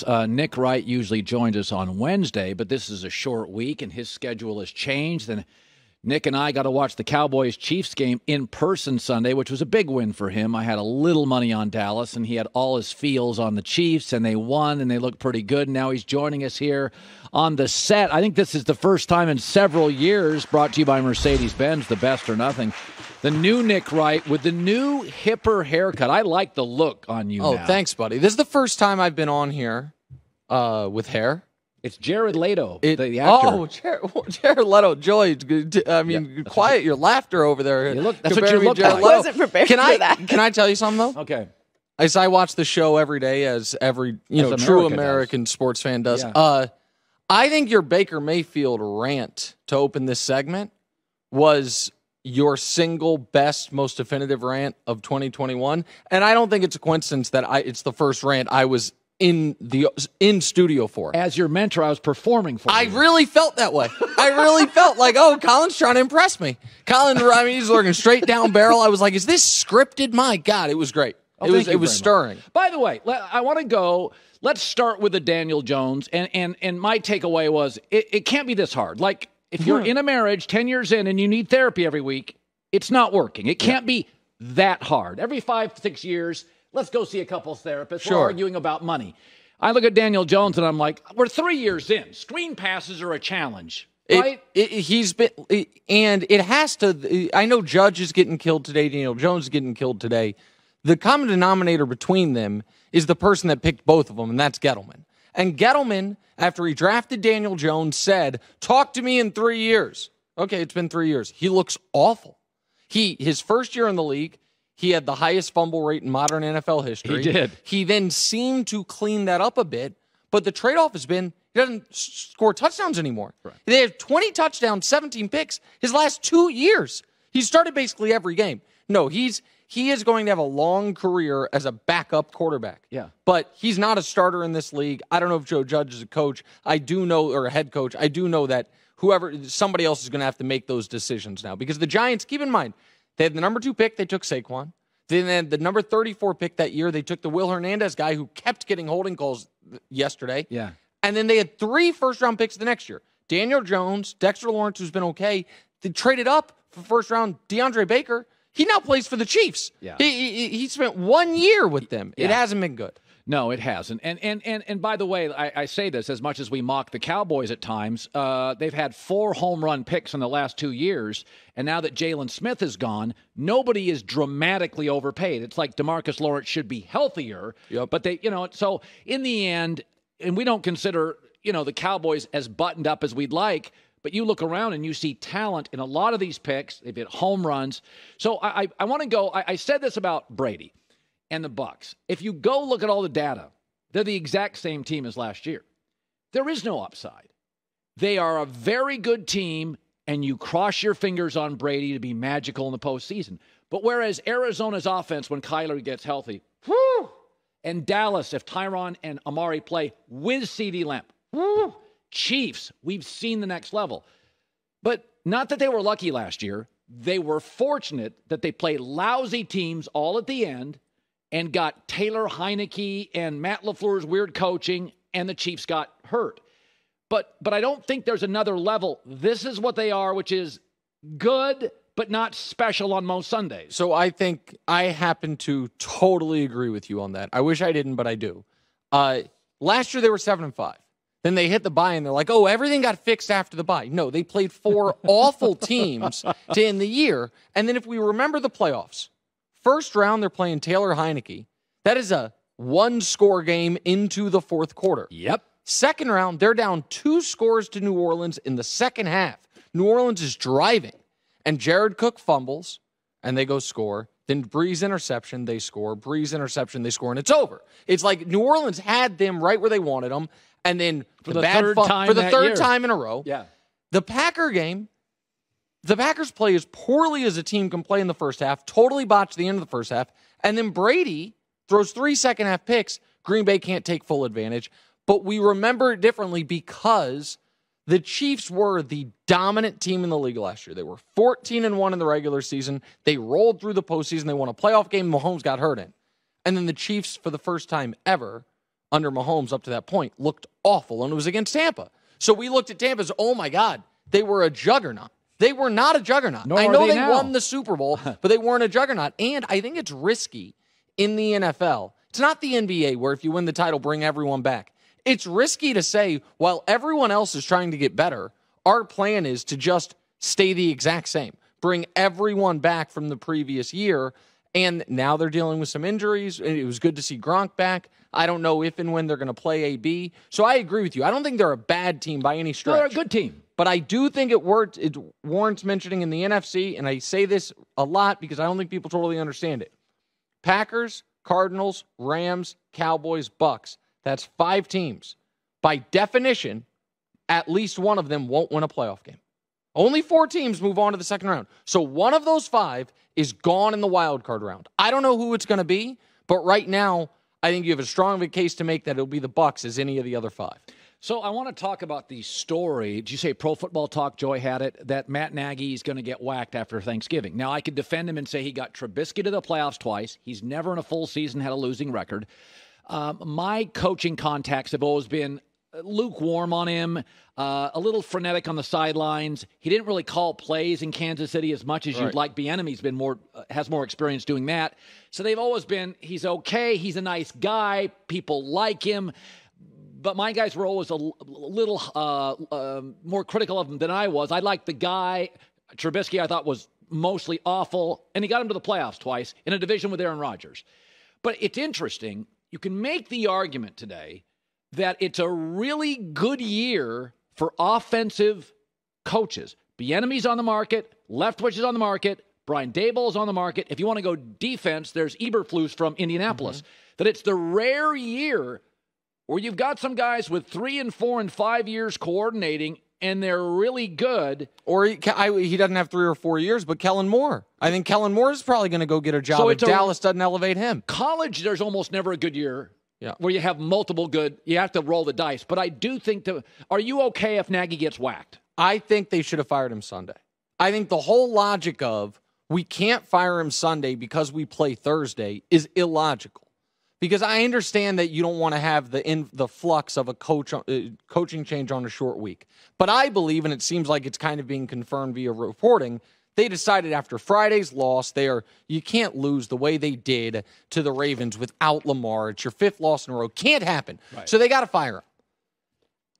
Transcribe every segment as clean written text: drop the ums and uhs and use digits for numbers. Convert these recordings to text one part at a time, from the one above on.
guest. Nick Wright usually joins us on Wednesday, but this is a short week, and his schedule has changed. And Nick and I got to watch the Cowboys-Chiefs game in person Sunday, which was a big win for him. I had a little money on Dallas, and he had all his feels on the Chiefs, and they won, and they looked pretty good. And now he's joining us here on the set. I think this is the first time in several years, brought to you by Mercedes-Benz, the best or nothing. The new Nick Wright with the new hipper haircut. I like the look on you now. Thanks, buddy. This is the first time I've been on here with hair. It's Jared Leto, the actor. Oh, Jared Leto. Joy, quiet your laughter over there. That's what you look like. I wasn't prepared for that. Can I tell you something, though? Okay. As I watch the show every day, as every true American sports fan does, I think your Baker Mayfield rant to open this segment was your single best, most definitive rant of 2021. And I don't think it's a coincidence that it's the first rant I was in studio for. As your mentor, I was performing for you. I really felt that way. I really felt like, Colin's trying to impress me. Colin, he's looking straight down barrel. I was like, is this scripted? My God, it was great. It was stirring. By the way, I want to go. Let's start with the Daniel Jones. And my takeaway was it can't be this hard. Like, if you're in a marriage 10 years in and you need therapy every week, it's not working. It can't be that hard. Every 5-6 years, let's go see a couples therapist. We're arguing about money. I look at Daniel Jones and I'm like, we're 3 years in. Screen passes are a challenge, right? And it has to. I know Judge is getting killed today. Daniel Jones is getting killed today. The common denominator between them is the person that picked both of them, and that's Gettleman. And Gettleman, after he drafted Daniel Jones, said, talk to me in 3 years. Okay, it's been 3 years. He looks awful. His first year in the league, he had the highest fumble rate in modern NFL history. He did. He then seemed to clean that up a bit, but the trade-off has been he doesn't score touchdowns anymore. Right. They have 20 touchdowns, 17 picks his last 2 years. He started basically every game. No, he is going to have a long career as a backup quarterback. Yeah. But he's not a starter in this league. I don't know if Joe Judge is a coach. I do know, or a head coach. I do know that somebody else is going to have to make those decisions now. Because the Giants, keep in mind, they had the number 2 pick. They took Saquon. Then they had the number 34 pick that year. They took the Will Hernandez guy who kept getting holding calls yesterday. Yeah. And then they had 3 first-round picks the next year. Daniel Jones, Dexter Lawrence, who's been okay. They traded up for first-round DeAndre Baker. He now plays for the Chiefs. Yeah. He spent 1 year with them. Yeah. It hasn't been good. No, it hasn't. And by the way, I say this as much as we mock the Cowboys at times. They've had 4 home run picks in the last 2 years, and now that Jalen Smith is gone, nobody is dramatically overpaid. It's like DeMarcus Lawrence should be healthier. Yep. But they, so in the end, and we don't consider, the Cowboys as buttoned up as we'd like. But you look around and you see talent in a lot of these picks. They've hit home runs. So I want to go. I said this about Brady and the Bucs. If you go look at all the data, they're the exact same team as last year. There is no upside. They are a very good team, and you cross your fingers on Brady to be magical in the postseason. But whereas Arizona's offense, when Kyler gets healthy, whoo, and Dallas, if Tyron and Amari play with CeeDee Lamb, whoo, Chiefs, we've seen the next level. But not that they were lucky last year. They were fortunate that they played lousy teams all at the end and got Taylor Heineke and Matt LaFleur's weird coaching, and the Chiefs got hurt. But I don't think there's another level. This is what they are, which is good, but not special on most Sundays. So I think I happen to totally agree with you on that. I wish I didn't, but I do. Last year they were 7-5. Then they hit the bye, and they're like, everything got fixed after the bye. No, they played 4 awful teams to end the year. And then if we remember the playoffs, first round, they're playing Taylor Heineke. That is a 1-score game into the fourth quarter. Yep. Second round, they're down 2 scores to New Orleans in the second half. New Orleans is driving. And Jared Cook fumbles, and they go score. Then Breeze interception, they score. Breeze interception, they score, and it's over. It's like New Orleans had them right where they wanted them. And then for the third time in a row, the Packer game, the Packers play as poorly as a team can play in the first half, totally botch the end of the first half, and then Brady throws 3 second-half picks. Green Bay can't take full advantage. But we remember it differently because the Chiefs were the dominant team in the league last year. They were 14-1 in the regular season. They rolled through the postseason. They won a playoff game Mahomes got hurt in. And then the Chiefs, for the first time ever, under Mahomes up to that point looked awful, and it was against Tampa. So we looked at Tampa as, oh, my God, they were a juggernaut. They were not a juggernaut. Nor I know they now. won the Super Bowl, but they weren't a juggernaut. And I think it's risky in the NFL. It's not the NBA where if you win the title, bring everyone back. It's risky to say, while everyone else is trying to get better, our plan is to just stay the exact same. Bring everyone back from the previous year. And now they're dealing with some injuries. It was good to see Gronk back. I don't know if and when they're going to play AB. So I agree with you. I don't think they're a bad team by any stretch. They're a good team. But I do think it warrants mentioning in the NFC, and I say this a lot because I don't think people totally understand it. Packers, Cardinals, Rams, Cowboys, Bucks. That's 5 teams. By definition, at least one of them won't win a playoff game. Only 4 teams move on to the second round. So one of those 5 is gone in the wild card round. I don't know who it's going to be, but right now, I think you have a strong of a case to make that it'll be the Bucks as any of the other 5. So I want to talk about the story. Did you say Pro Football Talk, Joy had it, that Matt Nagy is going to get whacked after Thanksgiving? Now, I could defend him and say he got Trubisky to the playoffs twice. He's never in a full season had a losing record. My coaching contacts have always been lukewarm on him, a little frenetic on the sidelines. He didn't really call plays in Kansas City as much as you'd like. Bieniemy's been has more experience doing that. So they've always been, he's okay, he's a nice guy, people like him. But my guys were always a little more critical of him than I was. I liked the guy. Trubisky, I thought, was mostly awful, and he got him to the playoffs twice in a division with Aaron Rodgers. But it's interesting. You can make the argument today that it's a really good year for offensive coaches. Bieniemy's on the market. Leftwich is on the market. Brian Daboll's on the market. If you want to go defense, there's Eberflus from Indianapolis. That it's the rare year where you've got some guys with 3 and 4 and 5 years coordinating, and they're really good. Or he doesn't have 3 or 4 years, but Kellen Moore. I think Kellen Moore is probably going to go get a job if Dallas doesn't elevate him. College, there's almost never a good year where you have multiple good. You have to roll the dice. But I do think are you okay if Nagy gets whacked? I think they should have fired him Sunday. I think the whole logic of we can't fire him Sunday because we play Thursday is illogical. Because I understand that you don't want to have the flux of a coaching change on a short week. But I believe, and it seems like it's kind of being confirmed via reporting, they decided after Friday's loss, you can't lose the way they did to the Ravens without Lamar. It's your 5th loss in a row. Can't happen. Right. So they got to fire him.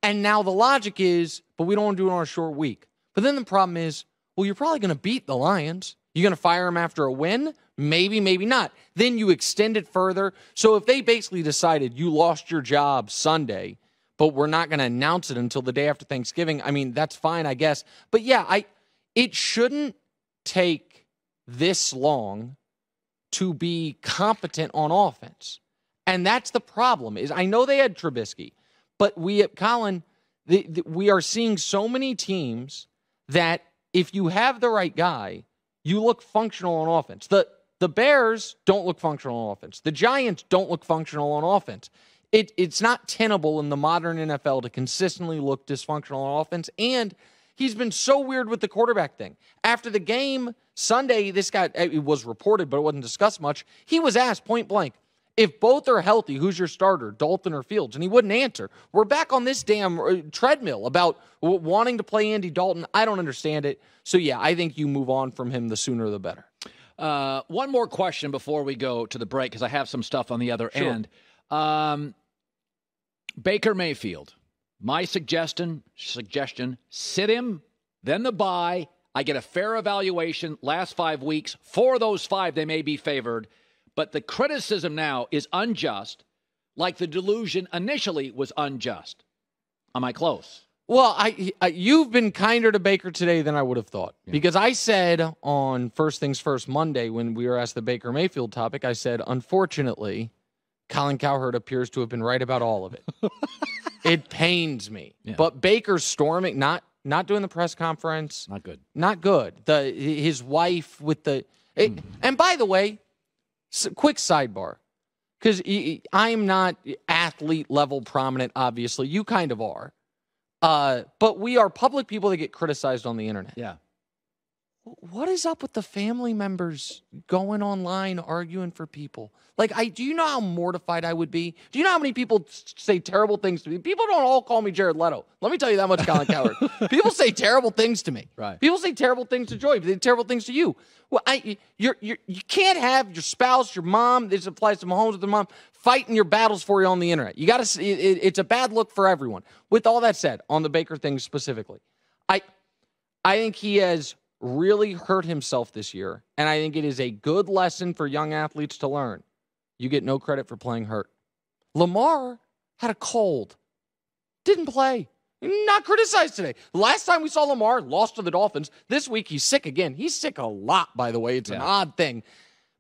And now the logic is, but we don't want to do it on a short week. But then the problem is, well, you're probably going to beat the Lions. You're going to fire him after a win? Maybe, maybe not. Then you extend it further. So if they basically decided you lost your job Sunday, but we're not going to announce it until the day after Thanksgiving, I mean, that's fine, I guess. But yeah, it shouldn't take this long to be competent on offense. And that's the problem. Is I know they had Trubisky, but we are seeing so many teams that if you have the right guy, you look functional on offense. The Bears don't look functional on offense. The Giants don't look functional on offense. It's not tenable in the modern NFL to consistently look dysfunctional on offense. And he's been so weird with the quarterback thing. After the game Sunday, this guy, it was reported, but it wasn't discussed much. He was asked point blank, if both are healthy, who's your starter, Dalton or Fields? And he wouldn't answer. We're back on this damn treadmill about wanting to play Andy Dalton. I don't understand it. So, yeah, I think you move on from him the sooner the better. One more question before we go to the break, because I have some stuff on the other end. Baker Mayfield, my suggestion, sit him, then the bye. I get a fair evaluation last 5 weeks. 4 of those 5, they may be favored. But the criticism now is unjust, like the delusion initially was unjust. Am I close? Well, you've been kinder to Baker today than I would have thought. Yeah. Because I said on First Things First Monday, when we were asked the Baker Mayfield topic, I said, unfortunately, Colin Cowherd appears to have been right about all of it. It pains me. Yeah. But Baker's storming, not doing the press conference. Not good. Not good. His wife with the... And by the way, quick sidebar, because I'm not athlete-level prominent, obviously. You kind of are. But we are public people that get criticized on the internet. Yeah. what is up with the family members going online arguing for people? Like, do you know how mortified I would be? Do you know how many people say terrible things to me? People don't all call me Jared Leto. Let me tell you that much, Colin Cowherd. People say terrible things to me. Right. People say terrible things to Joy. They say terrible things to you. Well, you can't have your spouse, your mom, this applies to Mahomes with their mom, fighting your battles for you on the internet. You got to. It's a bad look for everyone. With all that said, on the Baker thing specifically, I think he has really hurt himself this year, and I think it is a good lesson for young athletes to learn. You get no credit for playing hurt. Lamar had a cold. Didn't play. Not criticized today. Last time we saw Lamar, lost to the Dolphins. This week, he's sick again. He's sick a lot, by the way. It's an odd thing.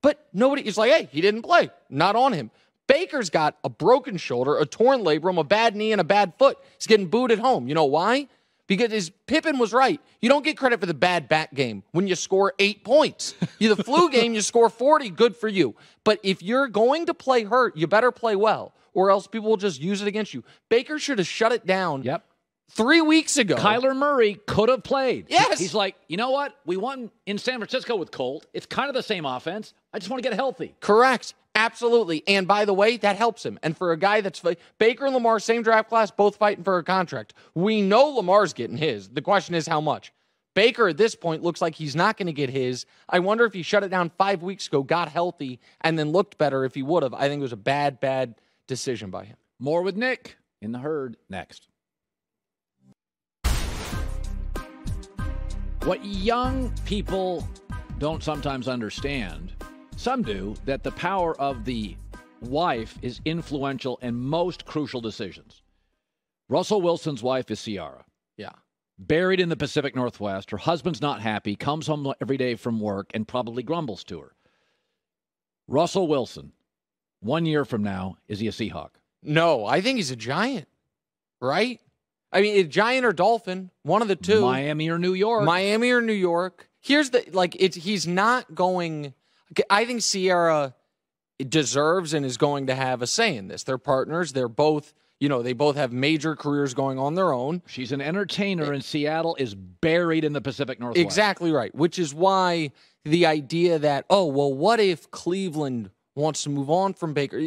But nobody is like, hey, he didn't play. Not on him. Baker's got a broken shoulder, a torn labrum, a bad knee, and a bad foot. He's getting booed at home. You know why? Because Pippen was right. You don't get credit for the bad back game when you score 8 points. The flu game, you score 40, good for you. But if you're going to play hurt, you better play well, or else people will just use it against you. Baker should have shut it down 3 weeks ago. Kyler Murray could have played. Yes. He's like, you know what? We won in San Francisco with Colt. It's kind of the same offense. I just want to get healthy. Correct. Absolutely. And by the way, that helps him. And for a guy that's Baker and Lamar, same draft class, both fighting for a contract. We know Lamar's getting his. The question is how much. Baker at this point looks like he's not going to get his. I wonder if he shut it down 5 weeks ago, got healthy, and then looked better if he would have. I think it was a bad decision by him. More with Nick in the Herd next. What young people don't sometimes understand, some do, that the power of the wife is influential in most crucial decisions. Russell Wilson's wife is Ciara. Yeah. Buried in the Pacific Northwest. Her husband's not happy, comes home every day from work, and probably grumbles to her. Russell Wilson, 1 year from now, is he a Seahawk? No, I think he's a Giant, right? I mean, a Giant or Dolphin, one of the two. Miami or New York. Miami or New York. Here's the, he's not going, I think Ciara deserves and is going to have a say in this. They're partners. They're both, they both have major careers going on their own. She's an entertainer, and Seattle is buried in the Pacific Northwest. Exactly right, which is why the idea that, what if Cleveland wants to move on from Baker?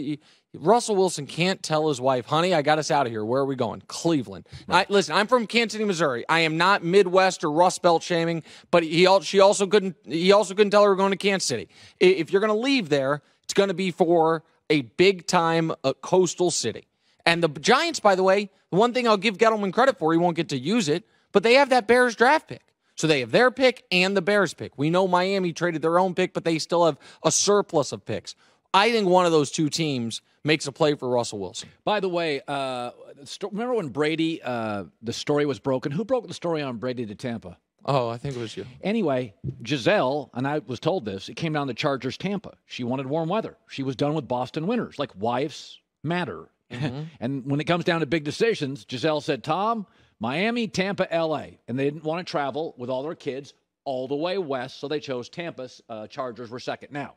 Russell Wilson can't tell his wife, honey, I got us out of here. Where are we going? Cleveland. Right. Listen, I'm from Kansas City, Missouri. I am not Midwest or Rust Belt shaming, but he also couldn't tell her we're going to Kansas City. If you're going to leave there, it's going to be for a big-time coastal city. And the Giants, by the way, the one thing I'll give Gettleman credit for, he won't get to use it, but they have that Bears draft pick. So they have their pick and the Bears pick. We know Miami traded their own pick, but they still have a surplus of picks. I think one of those two teams makes a play for Russell Wilson. By the way, remember when Brady, the story was broken? Who broke the story on Brady to Tampa? Oh, I think it was you. Anyway, Giselle, and I was told this, it came down to Chargers Tampa. She wanted warm weather. She was done with Boston winters. Like, wives matter. Mm-hmm. And when it comes down to big decisions, Giselle said, Tom, Miami, Tampa, L.A. And they didn't want to travel with all their kids all the way west, so they chose Tampa. Chargers were second. Now,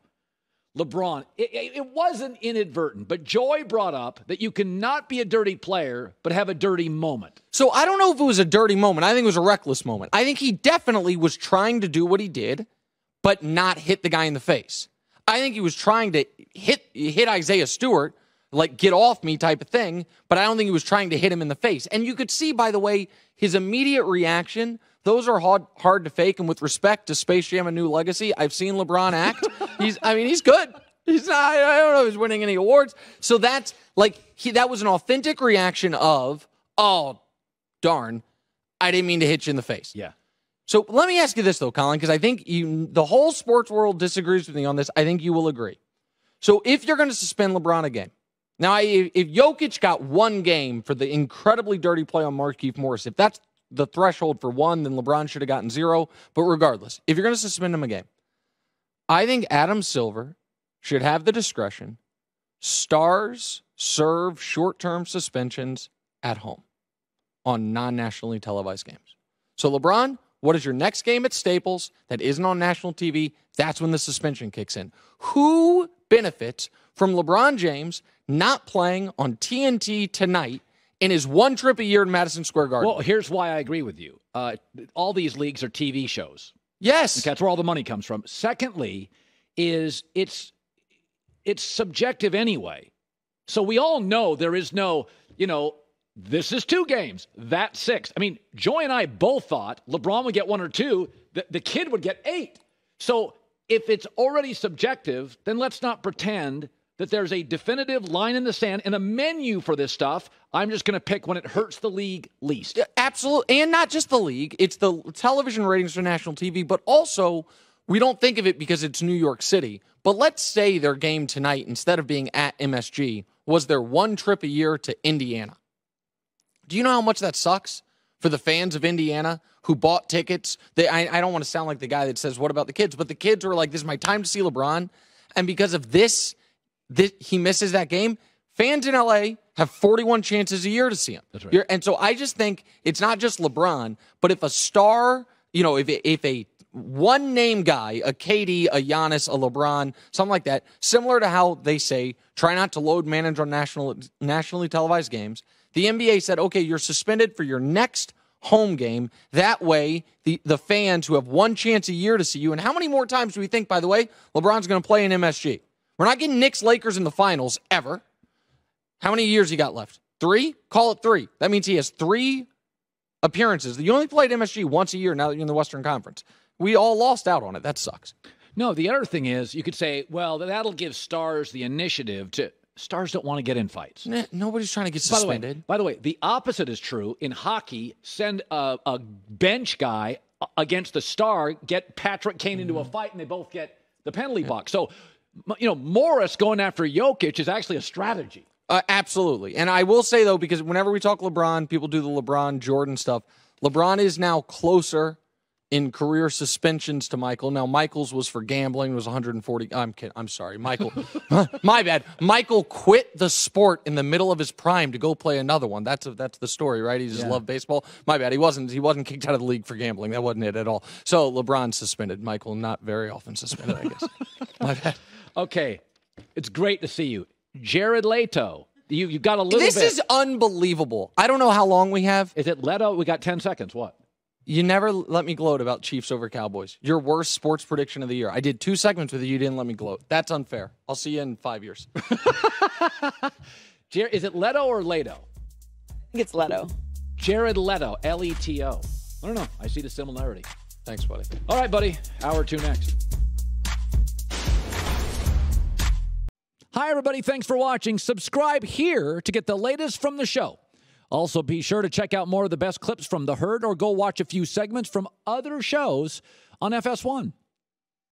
LeBron, it wasn't inadvertent, but Joy brought up that you cannot be a dirty player but have a dirty moment. So I don't know if it was a dirty moment. I think it was a reckless moment. I think he definitely was trying to do what he did, but not hit the guy in the face. I think he was trying to hit Isaiah Stewart, like get off me type of thing, but I don't think he was trying to hit him in the face. And you could see, by the way, his immediate reaction. Those are hard to fake, and with respect to Space Jam: A New Legacy, I've seen LeBron act. He's good. He's not. I don't know if he's winning any awards. So that's that was an authentic reaction of, oh, darn, I didn't mean to hit you in the face. Yeah. So let me ask you this though, Colin, because I think the whole sports world disagrees with me on this. I think you will agree. So if you're going to suspend LeBron a game, now if Jokic got one game for the incredibly dirty play on Markieff Morris, if that's the threshold for one, then LeBron should have gotten 0. But regardless, if you're going to suspend him a game, I think Adam Silver should have the discretion. Stars serve short-term suspensions at home on non-nationally televised games. So LeBron, what is your next game at Staples that isn't on national TV? That's when the suspension kicks in. Who benefits from LeBron James not playing on TNT tonight in his one trip a year in Madison Square Garden? Well, here's why I agree with you. All these leagues are TV shows. Yes. Okay, that's where all the money comes from. Secondly, is it's subjective anyway. So we all know there is no, this is 2 games, that's 6. I mean, Joy and I both thought LeBron would get 1 or 2, the kid would get 8. So if it's already subjective, then let's not pretend that there's a definitive line in the sand and a menu for this stuff. I'm just going to pick when it hurts the league least. Absolutely. And not just the league. It's the television ratings for national TV, but also we don't think of it because it's New York City. But let's say their game tonight, instead of being at MSG, was their 1 trip a year to Indiana. Do you know how much that sucks for the fans of Indiana who bought tickets? I don't want to sound like the guy that says, what about the kids? But the kids were like, this is my time to see LeBron. And because of this he misses that game. Fans in LA have 41 chances a year to see him. That's right. And so I just think it's not just LeBron, but if a star, if a one-name guy, a KD, a Giannis, a LeBron, something like that, similar to how they say, try not to load manage on nationally televised games, the NBA said, okay, you're suspended for your next home game. That way, the fans who have 1 chance a year to see you, and how many more times do we think, by the way, LeBron's going to play in MSG? We're not getting Knicks Lakers in the finals ever. How many years he got left? 3? Call it 3. That means he has 3 appearances. You only played MSG once a year now that you're in the Western Conference. We all lost out on it. That sucks. No, the other thing is you could say, well, that'll give stars the initiative to. Stars don't want to get in fights. Nobody's trying to get suspended. By the way, the opposite is true. In hockey, send a bench guy against the star, get Patrick Kane into a fight, and they both get the penalty box. So, Morris going after Jokic is actually a strategy. Absolutely. And I will say, though, because whenever we talk LeBron, people do the LeBron Jordan stuff. LeBron is now closer in career suspensions to Michael. Now, Michael's was for gambling. It was 140. I'm kidding. I'm sorry. Michael. My bad. Michael quit the sport in the middle of his prime to go play another one. That's the story, right? He just loved baseball. My bad. He wasn't kicked out of the league for gambling. That wasn't it at all. So LeBron suspended. Michael not very often suspended, I guess. My bad. Okay. It's great to see you. Jared Leto. You got a little bit. This is unbelievable. I don't know how long we have. Is it Leto? We got 10 seconds. What? You never let me gloat about Chiefs over Cowboys. Your worst sports prediction of the year. I did 2 segments with you. You didn't let me gloat. That's unfair. I'll see you in 5 years. Is it Leto or Leto? I think it's Leto. Jared Leto. Leto. I don't know. I see the similarity. Thanks, buddy. All right, buddy. Hour 2 next. Hi, everybody. Thanks for watching. Subscribe here to get the latest from the show. Also, be sure to check out more of the best clips from The Herd or go watch a few segments from other shows on FS1.